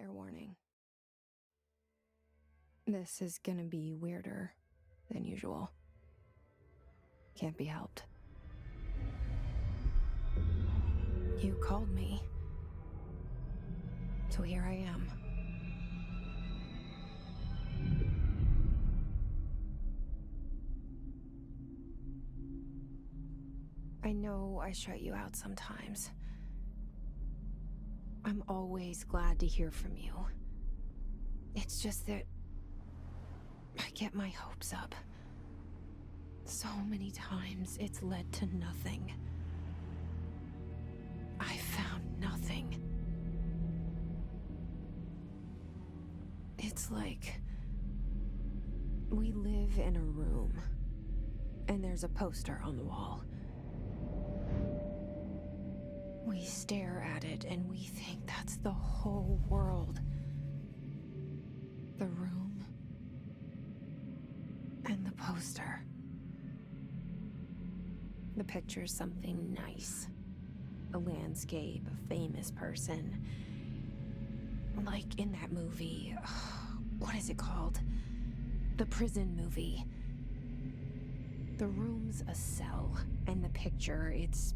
Fair warning. This is gonna be weirder than usual. Can't be helped. You called me. So here I am. I know I shut you out sometimes. I'm always glad to hear from you. It's just that I get my hopes up. So many times it's led to nothing. I found nothing. It's like we live in a room, and there's a poster on the wall. We stare at it and we think that's the whole world. The room and the poster. The picture's something nice. A landscape, a famous person. Like in that movie, what is it called? The prison movie. The room's a cell, and the picture, it's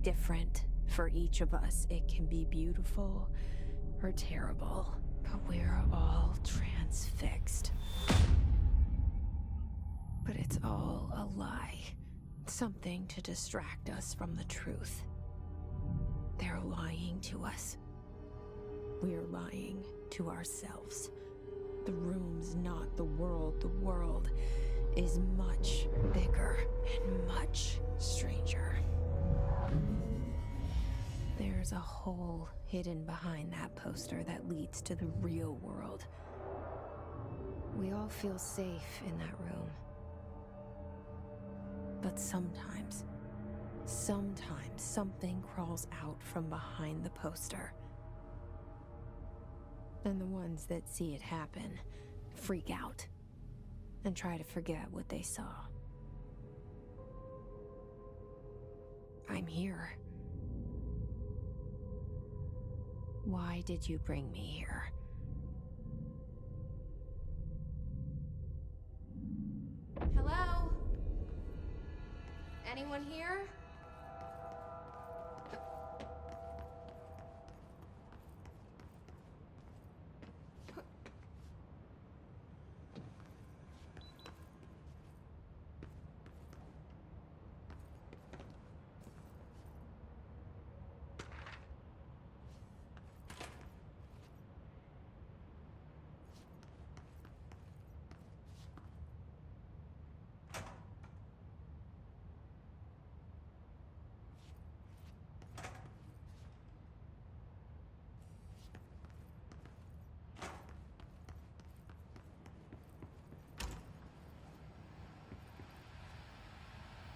different for each of us. It can be beautiful or terrible, but we're all transfixed. But it's all a lie. Something to distract us from the truth. They're lying to us. We're lying to ourselves. The room's not the world. The world is much bigger and much stranger. There's a hole hidden behind that poster that leads to the real world. We all feel safe in that room. But sometimes something crawls out from behind the poster. And the ones that see it happen freak out and try to forget what they saw. I'm here. Why did you bring me here? Hello? Anyone here?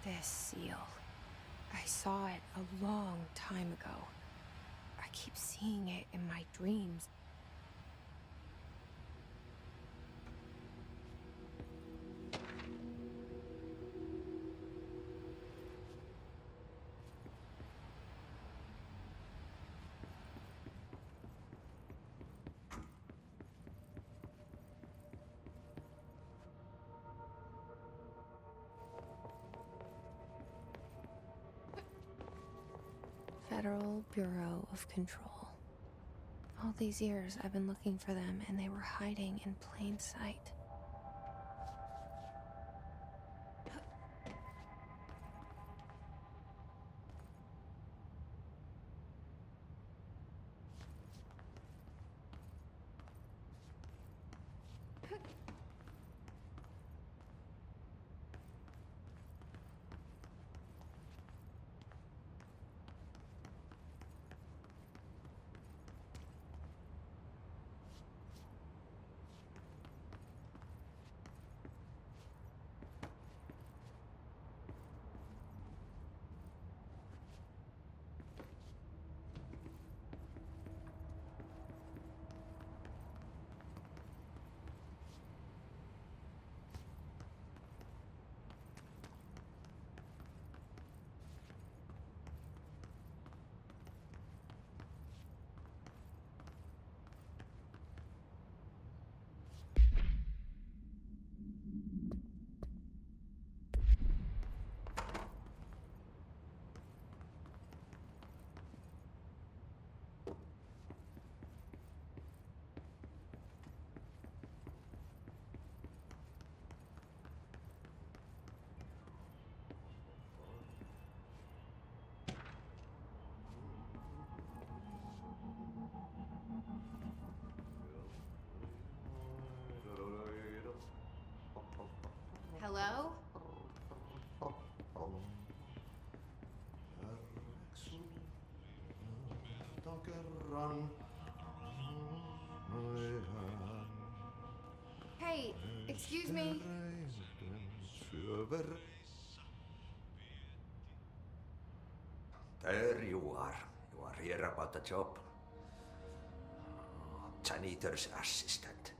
This seal. I saw it a long time ago. I keep seeing it in my dreams. Federal Bureau of Control. All these years I've been looking for them, and they were hiding in plain sight. Hello? Hey, excuse me. There you are. You are here about the job. Janitor's assistant.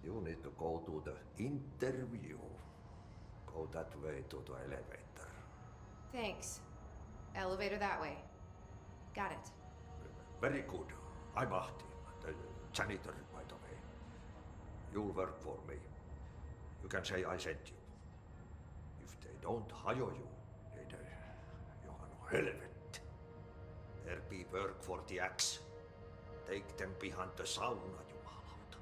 You need to go to the interview. Go that way to the elevator. Thanks. Elevator that way. Got it. Very good. I'm Ahti, the janitor, by the way. You'll work for me. You can say I sent you. If they don't hire you, then you're no helvet. There be work for the axe. Take them behind the sauna, jumalauta.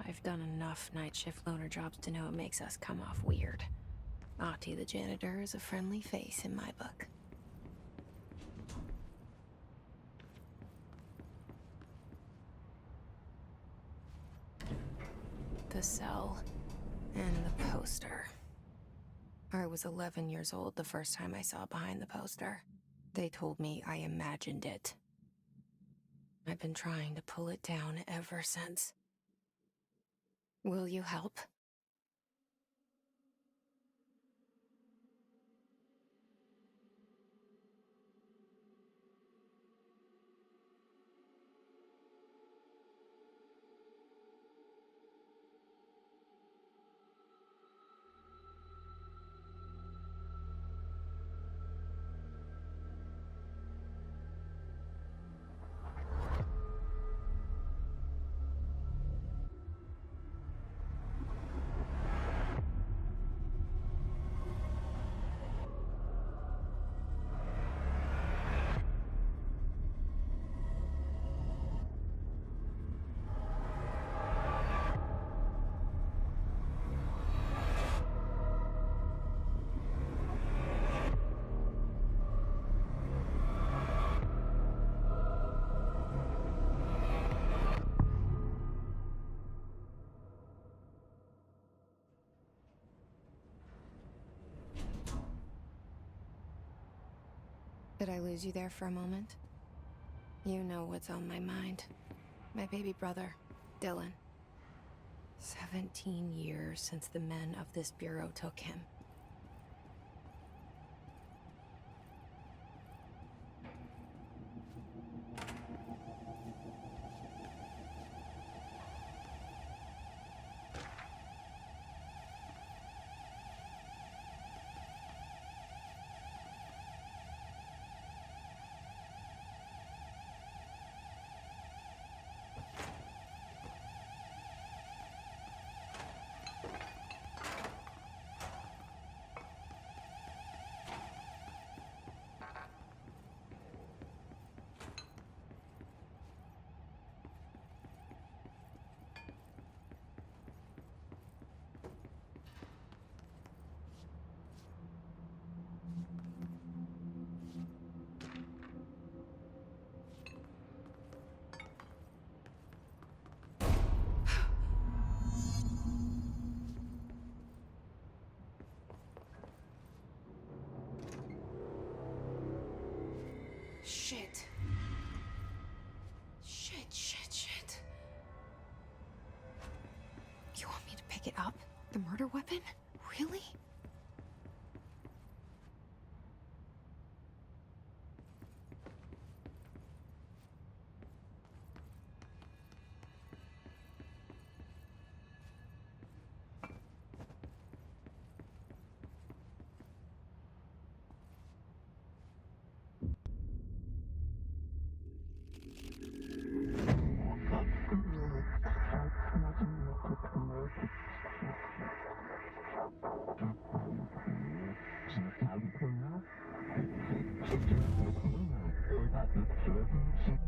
I've done enough night shift loner jobs to know it makes us come off weird. Ahti the janitor is a friendly face in my book. The cell and the poster. I was 11 years old the first time I saw behind the poster. They told me I imagined it. I've been trying to pull it down ever since. Will you help? Did I lose you there for a moment? You know what's on my mind. My baby brother, Dylan. 17 years since the men of this bureau took him. Shit. Shit. You want me to pick it up? The murder weapon? Really?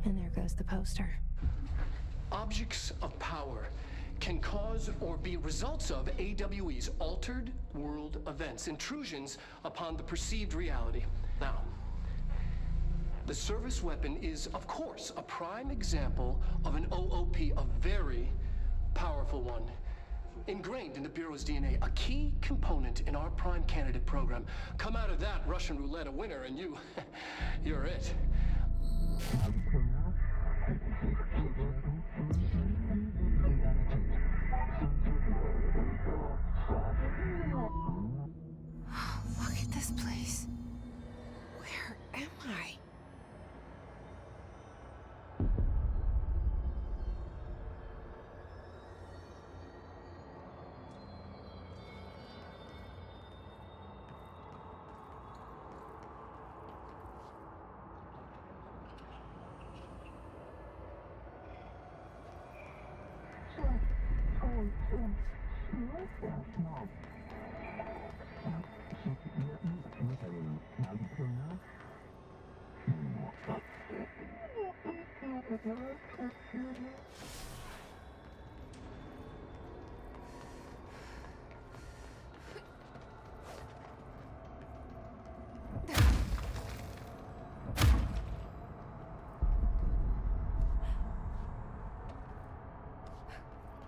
And there goes the poster. Objects of power can cause or be results of AWE's altered world events, intrusions upon the perceived reality. Now, the service weapon is, of course, a prime example of an OOP, a very powerful one. ingrained in the Bureau's DNA, a key component in our prime candidate program. Come out of that Russian roulette a winner, and you're it. Look at this place. Where am I?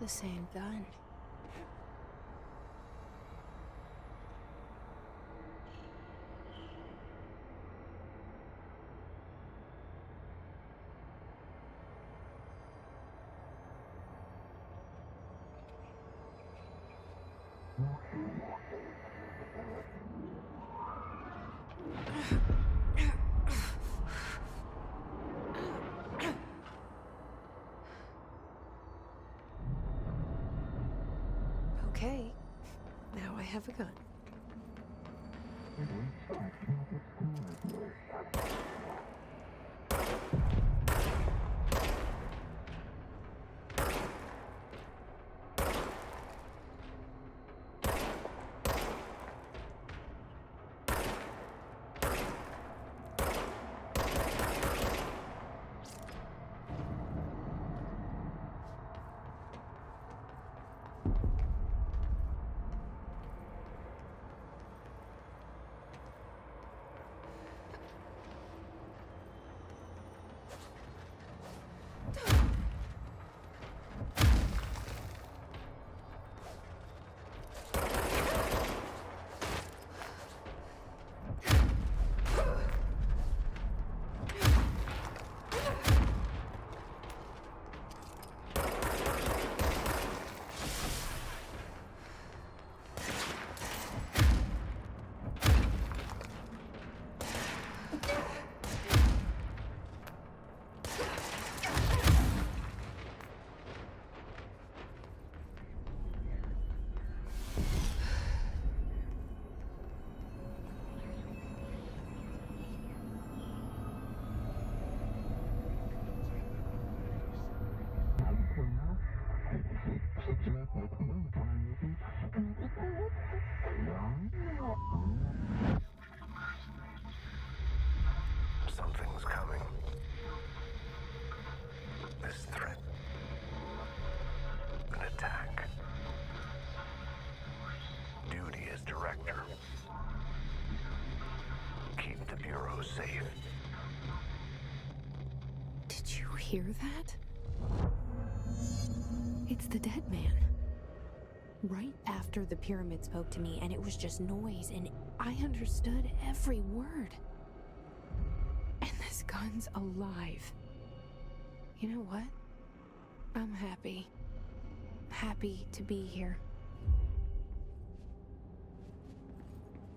The same gun. Okay, now I have a gun. Something's coming. This threat. An attack. Duty as director. Keep the Bureau safe. Did you hear that? It's the dead man. Right after the pyramid spoke to me, and it was just noise, and I understood every word. And this gun's alive. You know what? I'm happy. Happy to be here.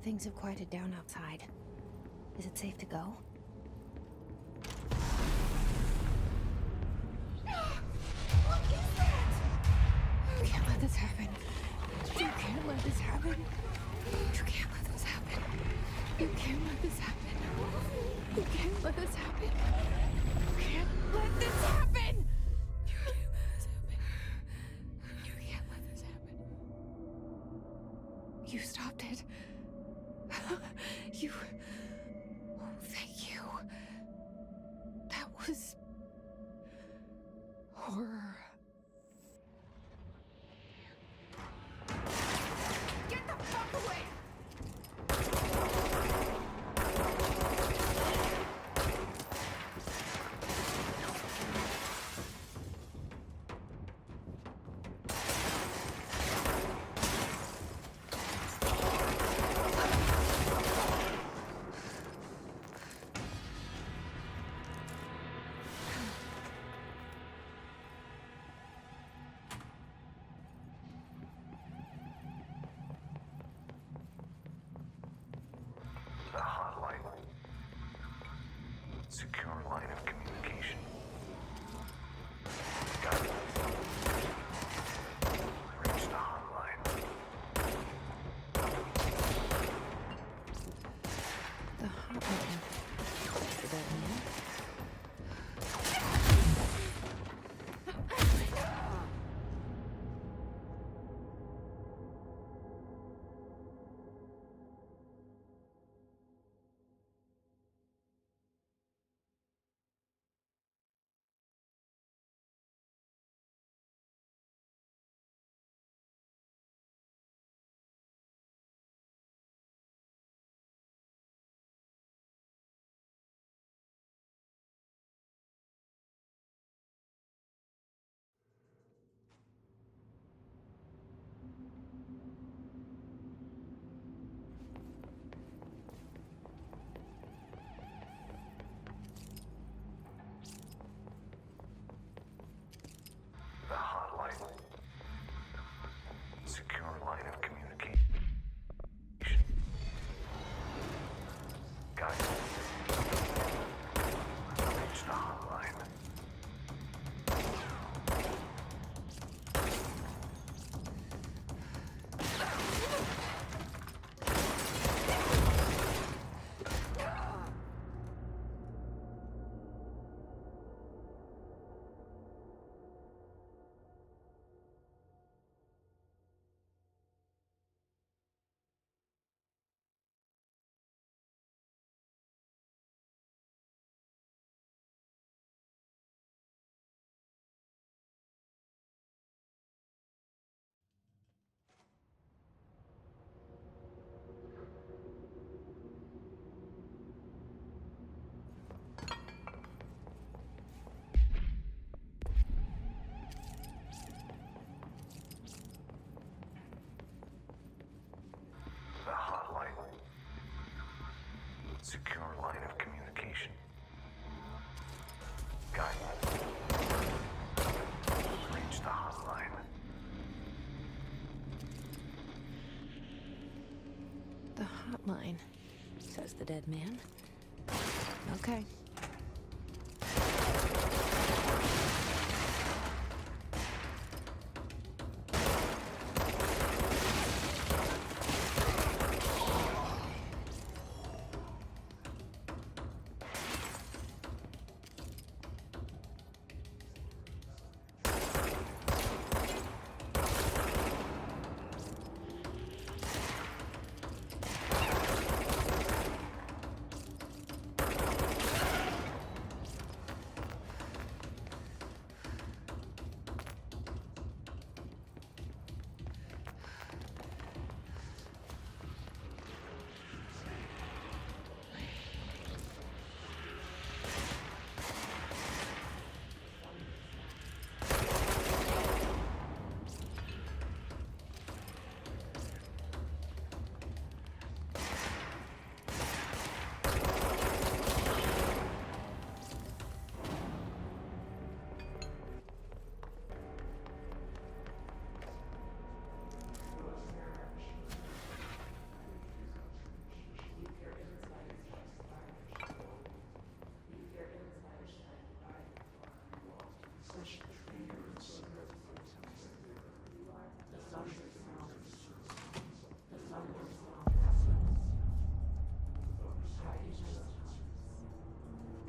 Things have quieted down outside. Is it safe to go? What is that? You can't let this happen. You can't let this happen. You can't let this happen. You can't let this happen. You can't let this happen. You can't let this happen. You can't let this happen. You stopped it. You... Oh, thank you. That was... horror. Get the fuck away! Secure line of communication. Got it. Reach the hotline. The hotline. Did that mean? The hotline. Secure line of communication. Got it. Reach the hotline. The hotline. Secure line of communication. Got it. Reach the hotline. The hotline, says the dead man. Okay.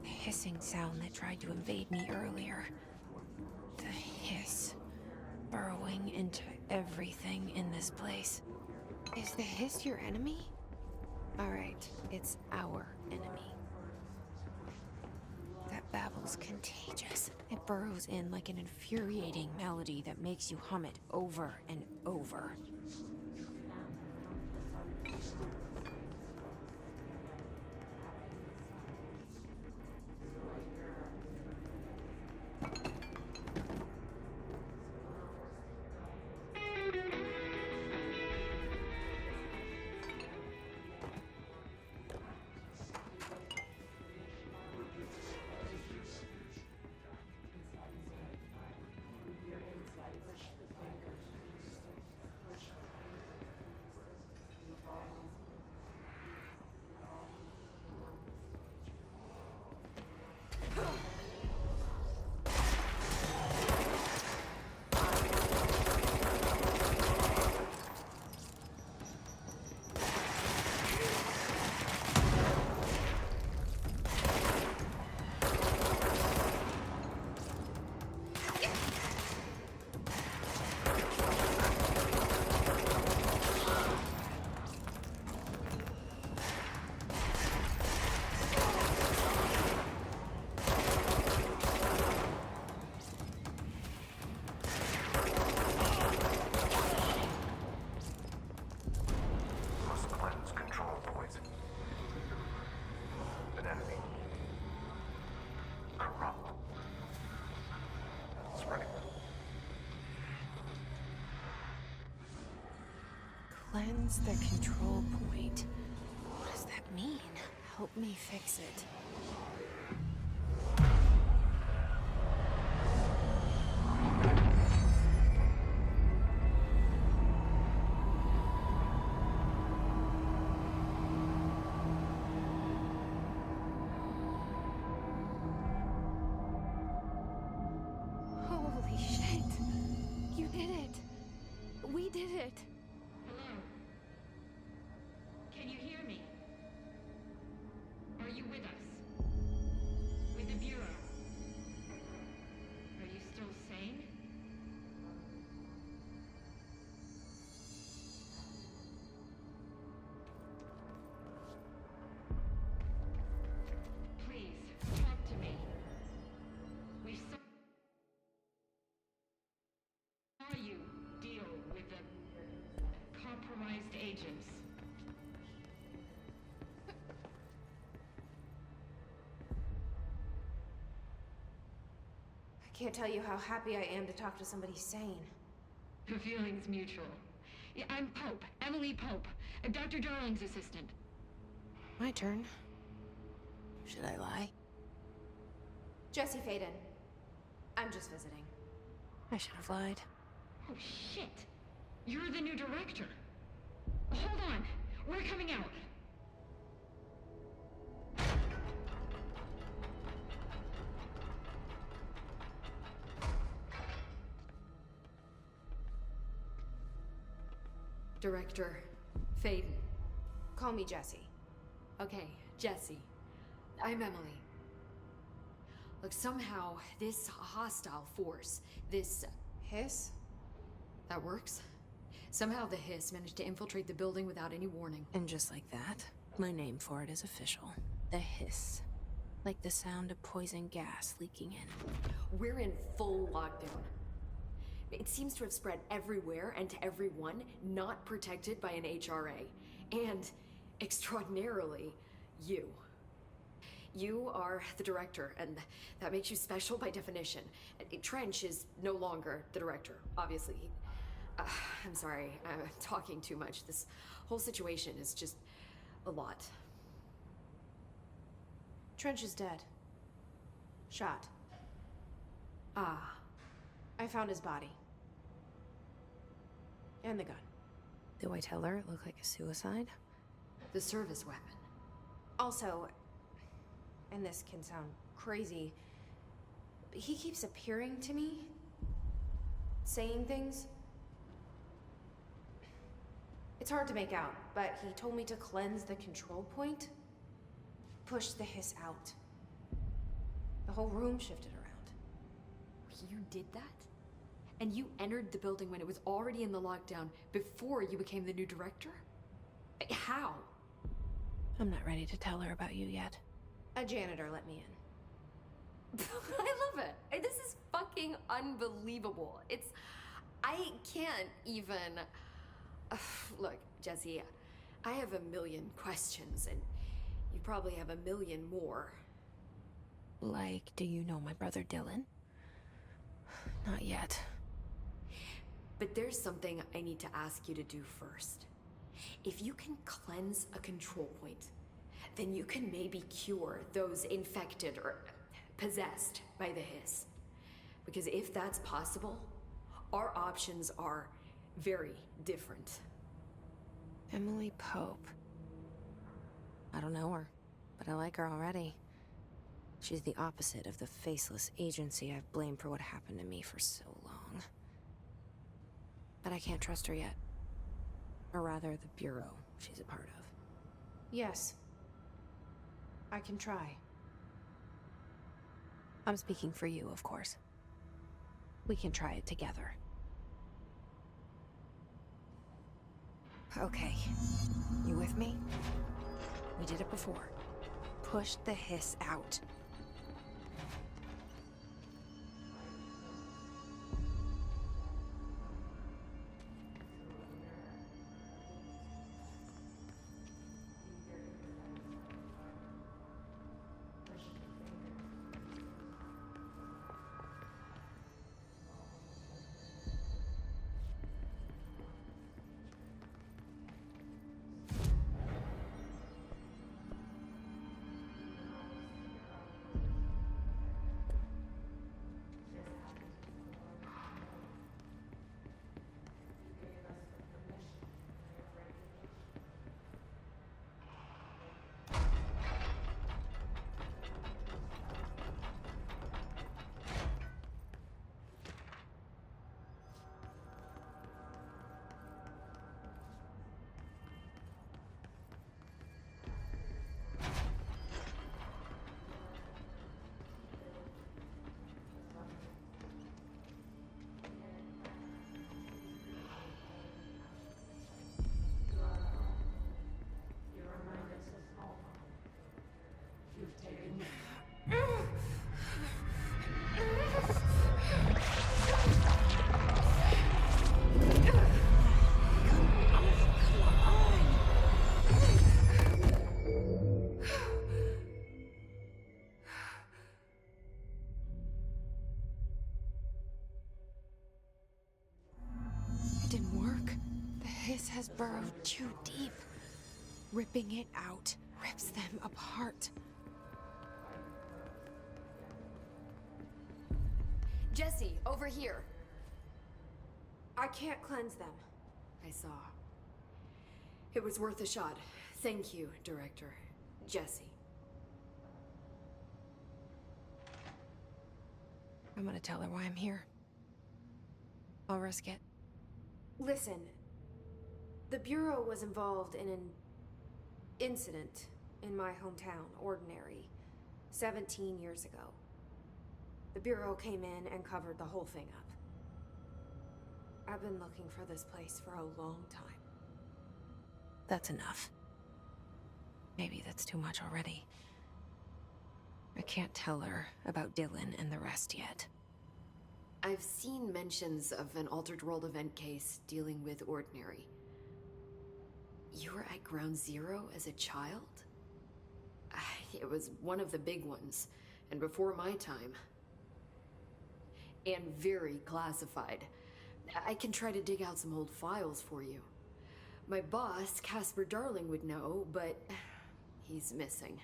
Hissing sound that tried to invade me earlier. The hiss. Burrowing into everything in this place. Is the hiss your enemy? Alright, it's our enemy. That babble's contagious. It burrows in like an infuriating melody that makes you hum it over and over. Cleanse the control point. What does that mean? Help me fix it. Holy shit. You did it. We did it. Hello? Can you hear me? Are you with us? With the Bureau? Are you still sane? Please, talk to me. We saw you deal with the compromised agents. I can't tell you how happy I am to talk to somebody sane. The feeling's mutual. Yeah, I'm Pope, Emily Pope, Dr. Darling's assistant. My turn. Should I lie? Jesse Faden. I'm just visiting. I should have lied. Oh, shit. You're the new director. Hold on. We're coming out. Director Faden. Call me Jesse. Okay, Jesse. I'm Emily. Look, somehow this hostile force, this... Hiss? that works? Somehow the Hiss managed to infiltrate the building without any warning. And just like that, my name for it is official. The hiss. Like the sound of poison gas leaking in. We're in full lockdown. It seems to have spread everywhere and to everyone not protected by an HRA. And, extraordinarily, you. You are the director, and that makes you special by definition. Trench is no longer the director, obviously. I'm sorry, I'm talking too much. This whole situation is just a lot. Trench is dead. Shot. Ah, I found his body. And the gun. Do I tell her it looked like a suicide? the service weapon. Also, and this can sound crazy, but he keeps appearing to me, saying things. It's hard to make out, but he told me to cleanse the control point, push the hiss out. The whole room shifted around. You did that? And you entered the building when it was already in the lockdown before you became the new director? How? I'm not ready to tell her about you yet. A janitor let me in. I love it. This is fucking unbelievable. I can't even... Look, Jesse, I have a million questions, and you probably have a million more. Like, do you know my brother Dylan? Not yet. But there's something I need to ask you to do first. If you can cleanse a control point, then you can maybe cure those infected or possessed by the hiss. Because if that's possible, our options are very different. Emily Pope. I don't know her, but I like her already. She's the opposite of the faceless agency I've blamed for what happened to me for so long. But I can't trust her yet. Or rather, the Bureau she's a part of. Yes. I can try. I'm speaking for you, of course. We can try it together. Okay. You with me? We did it before. Push the hiss out. burrowed too deep. Ripping it out rips them apart. Jesse, over here. I can't cleanse them. I saw. It was worth a shot. Thank you, Director. Jesse. I'm gonna tell her why I'm here. I'll risk it. Listen, the Bureau was involved in an incident in my hometown, Ordinary, 17 years ago. The Bureau came in and covered the whole thing up. I've been looking for this place for a long time. That's enough. Maybe that's too much already. I can't tell her about Dylan and the rest yet. I've seen mentions of an Altered World event case dealing with Ordinary. You were at Ground Zero as a child? It was one of the big ones, and before my time. And very classified. I can try to dig out some old files for you. My boss, Casper Darling, would know, but he's missing.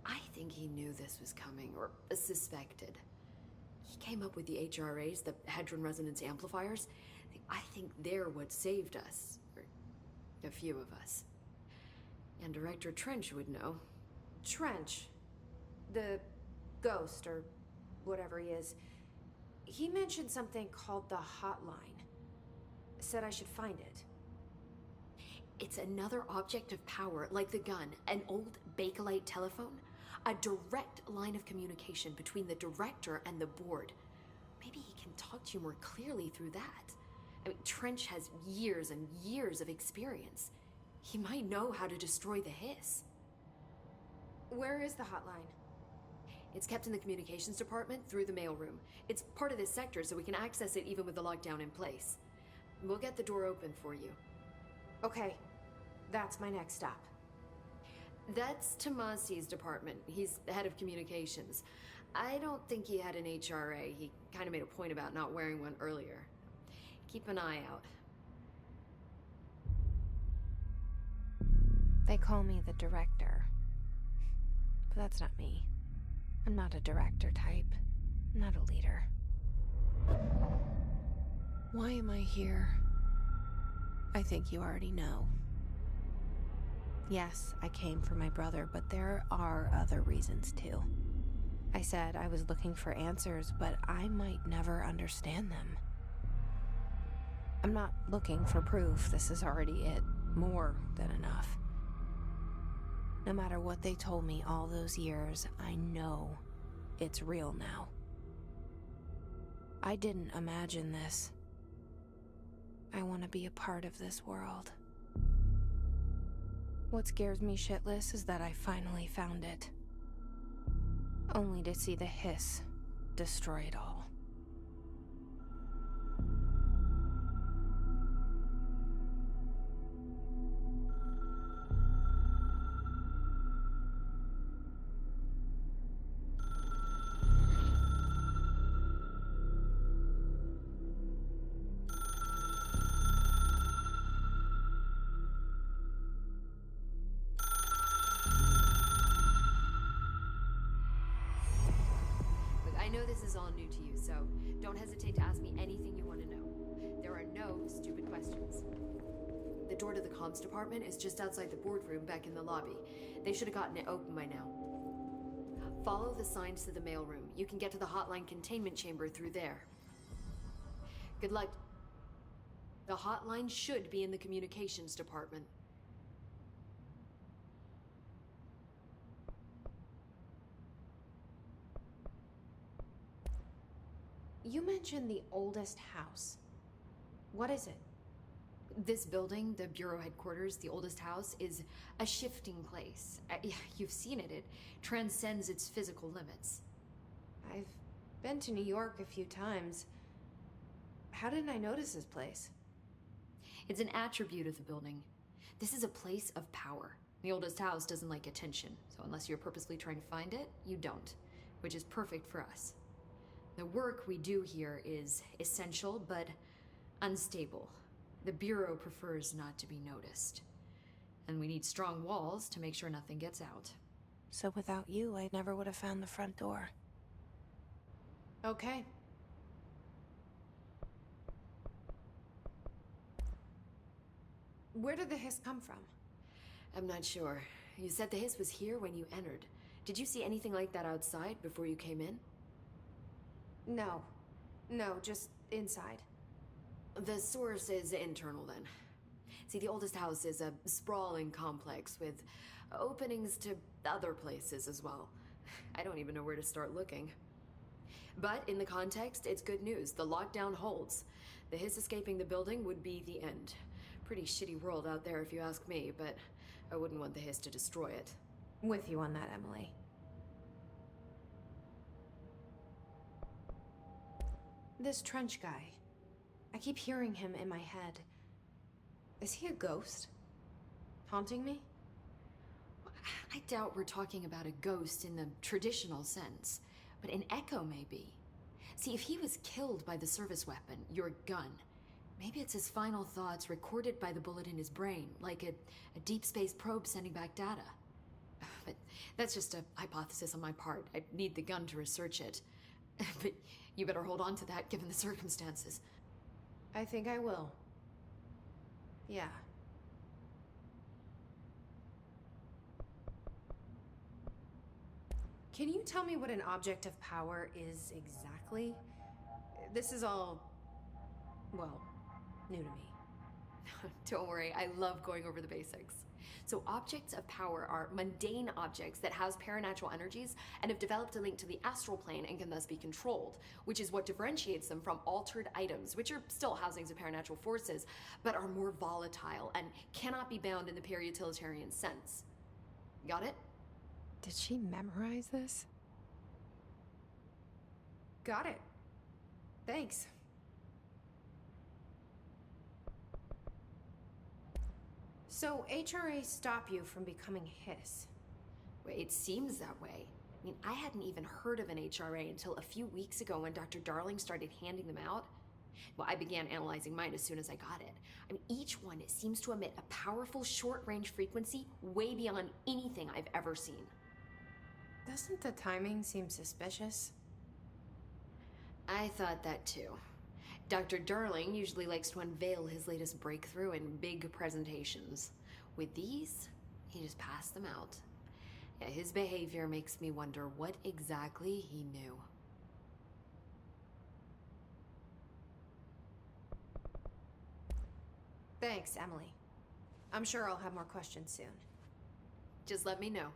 I think he knew this was coming, or suspected. He came up with the HRAs, the Hadron Resonance Amplifiers. I think they're what saved us. Or a few of us. And Director Trench would know. Trench? The ghost, or whatever he is. He mentioned something called the Hotline. Said I should find it. It's another object of power, like the gun, an old Bakelite telephone. A direct line of communication between the director and the board. Maybe he can talk to you more clearly through that. I mean, Trench has years and years of experience. He might know how to destroy the Hiss. Where is the hotline? It's kept in the communications department through the mailroom. It's part of this sector, so we can access it even with the lockdown in place. We'll get the door open for you. Okay, that's my next stop. That's Tomasi's department. He's the head of communications. I don't think he had an HRA. He kind of made a point about not wearing one earlier. Keep an eye out. They call me the director. But that's not me. I'm not a director type. I'm not a leader. Why am I here? I think you already know. Yes, I came for my brother, but there are other reasons too. I said I was looking for answers, but I might never understand them. I'm not looking for proof. This is already it. More than enough. No matter what they told me all those years, I know it's real now. I didn't imagine this. I want to be a part of this world. What scares me shitless is that I finally found it. Only to see the Hiss destroy it all. I know this is all new to you, so don't hesitate to ask me anything you want to know. There are no stupid questions. The door to the comms department is just outside the boardroom back in the lobby. They should have gotten it open by now. Follow the signs to the mailroom. You can get to the hotline containment chamber through there. Good luck. The hotline should be in the communications department. You mentioned the oldest house. What is it? This building, the Bureau headquarters, the oldest house, is a shifting place. Yeah, you've seen it. It transcends its physical limits. I've been to New York a few times. How didn't I notice this place? It's an attribute of the building. This is a place of power. The oldest house doesn't like attention, so unless you're purposely trying to find it, you don't, which is perfect for us. The work we do here is essential, but unstable. The Bureau prefers not to be noticed. And we need strong walls to make sure nothing gets out. So without you, I never would have found the front door. Okay. Where did the hiss come from? I'm not sure. You said the hiss was here when you entered. Did you see anything like that outside before you came in? No. No, just inside. The source is internal then. See, the oldest house is a sprawling complex with openings to other places as well. I don't even know where to start looking. But in the context, it's good news. The lockdown holds. The hiss escaping the building would be the end. Pretty shitty world out there if you ask me, but I wouldn't want the hiss to destroy it. With you on that, Emily. This Trench guy. I keep hearing him in my head. Is he a ghost? Haunting me? I doubt we're talking about a ghost in the traditional sense, but an echo maybe. See, if he was killed by the service weapon, your gun, maybe it's his final thoughts recorded by the bullet in his brain, like a deep space probe sending back data. But that's just a hypothesis on my part. I'd need the gun to research it. But you better hold on to that given the circumstances. I think I will. Yeah. Can you tell me what an object of power is exactly? This is all, well, new to me. Don't worry, I love going over the basics. So objects of power are mundane objects that house paranatural energies and have developed a link to the astral plane and can thus be controlled, which is what differentiates them from altered items, which are still housings of paranatural forces, but are more volatile and cannot be bound in the pure utilitarian sense. Got it? Did she memorize this? Got it. Thanks. So, HRA stop you from becoming Hiss? Well, it seems that way. I mean, I hadn't even heard of an HRA until a few weeks ago when Dr. Darling started handing them out. Well, I began analyzing mine as soon as I got it. I mean, each one seems to emit a powerful short-range frequency way beyond anything I've ever seen. Doesn't the timing seem suspicious? I thought that too. Dr. Darling usually likes to unveil his latest breakthrough in big presentations. With these, he just passed them out. Yeah, his behavior makes me wonder what exactly he knew. Thanks, Emily. I'm sure I'll have more questions soon. Just let me know.